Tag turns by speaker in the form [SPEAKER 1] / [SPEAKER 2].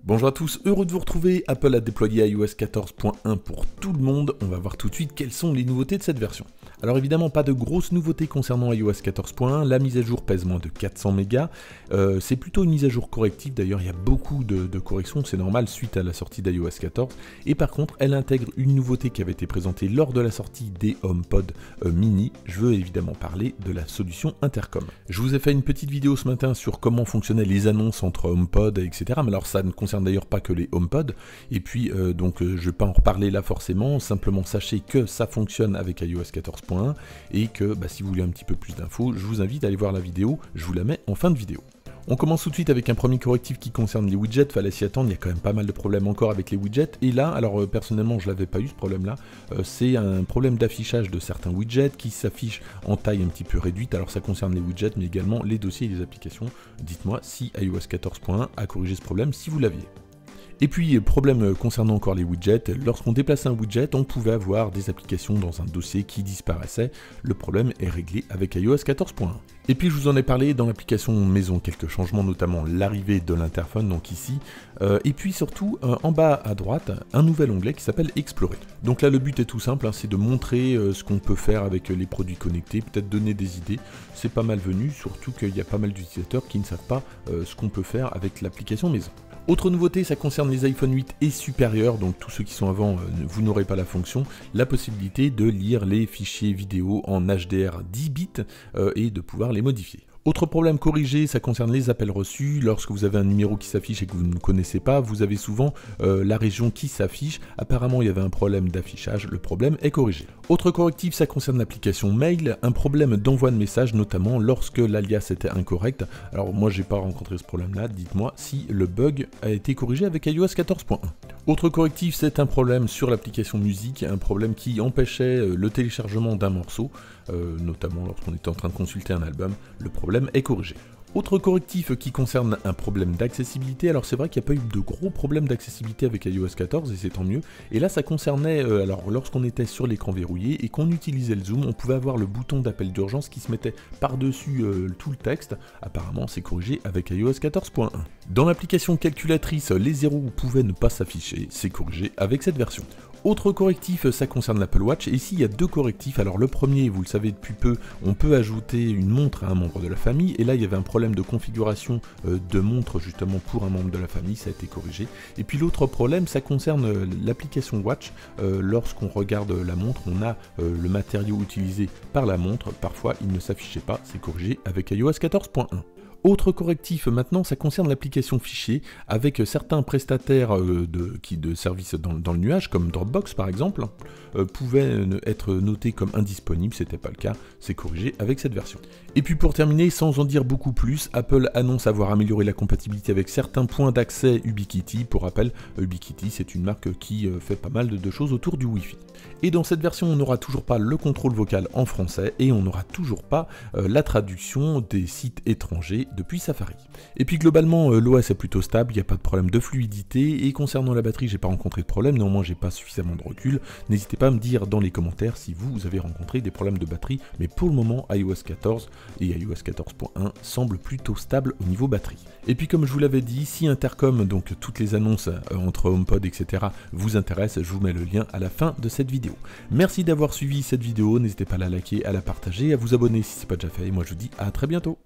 [SPEAKER 1] Bonjour à tous, heureux de vous retrouver. Apple a déployé iOS 14.1 pour tout le monde. On va voir tout de suite quelles sont les nouveautés de cette version. Alors évidemment, pas de grosses nouveautés concernant iOS 14.1. La mise à jour pèse moins de 400 mégas. C'est plutôt une mise à jour corrective. D'ailleurs, il y a beaucoup de corrections, c'est normal, suite à la sortie d'iOS 14. Et par contre, elle intègre une nouveauté qui avait été présentée lors de la sortie des HomePod mini. Je veux évidemment parler de la solution Intercom. Je vous ai fait une petite vidéo ce matin sur comment fonctionnaient les annonces entre HomePod, etc. Mais alors ça ne concerne d'ailleurs pas que les HomePod, et puis je ne vais pas en reparler là forcément, simplement sachez que ça fonctionne avec iOS 14.1 et que si vous voulez un petit peu plus d'infos, je vous invite à aller voir la vidéo, je vous la mets en fin de vidéo. On commence tout de suite avec un premier correctif qui concerne les widgets, fallait s'y attendre, il y a quand même pas mal de problèmes encore avec les widgets, et là, alors personnellement je l'avais pas eu ce problème là, c'est un problème d'affichage de certains widgets qui s'affichent en taille un petit peu réduite, alors ça concerne les widgets mais également les dossiers et les applications. Dites-moi si iOS 14.1 a corrigé ce problème si vous l'aviez. Et puis, problème concernant encore les widgets, lorsqu'on déplaçait un widget, on pouvait avoir des applications dans un dossier qui disparaissaient. Le problème est réglé avec iOS 14.1. Et puis je vous en ai parlé dans l'application maison, quelques changements, notamment l'arrivée de l'interphone, donc ici. Et puis surtout, en bas à droite, un nouvel onglet qui s'appelle Explorer. Donc là, le but est tout simple, c'est de montrer ce qu'on peut faire avec les produits connectés, peut-être donner des idées. C'est pas malvenu, surtout qu'il y a pas mal d'utilisateurs qui ne savent pas ce qu'on peut faire avec l'application maison. Autre nouveauté, ça concerne les iPhone 8 et supérieurs, donc tous ceux qui sont avant, vous n'aurez pas la fonction, la possibilité de lire les fichiers vidéo en HDR 10 bits et de pouvoir les modifier. Autre problème corrigé, ça concerne les appels reçus. Lorsque vous avez un numéro qui s'affiche et que vous ne connaissez pas, vous avez souvent la région qui s'affiche. Apparemment, il y avait un problème d'affichage, le problème est corrigé. Autre correctif, ça concerne l'application Mail, un problème d'envoi de messages, notamment lorsque l'alias était incorrect. Alors moi, j'ai pas rencontré ce problème-là, dites-moi si le bug a été corrigé avec iOS 14.1. Autre correctif, c'est un problème sur l'application musique, un problème qui empêchait le téléchargement d'un morceau, notamment lorsqu'on était en train de consulter un album. Le problème est corrigé. Autre correctif qui concerne un problème d'accessibilité, alors c'est vrai qu'il n'y a pas eu de gros problèmes d'accessibilité avec iOS 14 et c'est tant mieux, et là ça concernait, alors lorsqu'on était sur l'écran verrouillé et qu'on utilisait le zoom, on pouvait avoir le bouton d'appel d'urgence qui se mettait par-dessus tout le texte. Apparemment c'est corrigé avec iOS 14.1. Dans l'application calculatrice, les zéros pouvaient ne pas s'afficher, c'est corrigé avec cette version. Autre correctif, ça concerne l'Apple Watch, et ici il y a deux correctifs. Alors le premier, vous le savez depuis peu, on peut ajouter une montre à un membre de la famille, et là il y avait un problème de configuration de montre justement pour un membre de la famille, ça a été corrigé. Et puis l'autre problème, ça concerne l'application Watch. Lorsqu'on regarde la montre, on a le matériau utilisé par la montre, parfois il ne s'affichait pas, c'est corrigé avec iOS 14.1. Autre correctif maintenant, ça concerne l'application fichier, avec certains prestataires de services dans le nuage, comme Dropbox par exemple, pouvaient être notés comme indisponibles, c'était pas le cas, c'est corrigé avec cette version. Et puis pour terminer, sans en dire beaucoup plus, Apple annonce avoir amélioré la compatibilité avec certains points d'accès Ubiquiti. Pour rappel, Ubiquiti c'est une marque qui fait pas mal de choses autour du Wi-Fi. Et dans cette version, on n'aura toujours pas le contrôle vocal en français et on n'aura toujours pas la traduction des sites étrangers depuis Safari. Et puis globalement, l'OS est plutôt stable, il n'y a pas de problème de fluidité, et concernant la batterie, j'ai pas rencontré de problème, néanmoins j'ai pas suffisamment de recul. N'hésitez pas à me dire dans les commentaires si vous avez rencontré des problèmes de batterie, mais pour le moment, iOS 14 et iOS 14.1 semblent plutôt stables au niveau batterie. Et puis comme je vous l'avais dit, si Intercom, donc toutes les annonces entre HomePod, etc. vous intéressent, je vous mets le lien à la fin de cette vidéo. Merci d'avoir suivi cette vidéo, n'hésitez pas à la liker, à la partager, à vous abonner si ce n'est pas déjà fait, et moi je vous dis à très bientôt.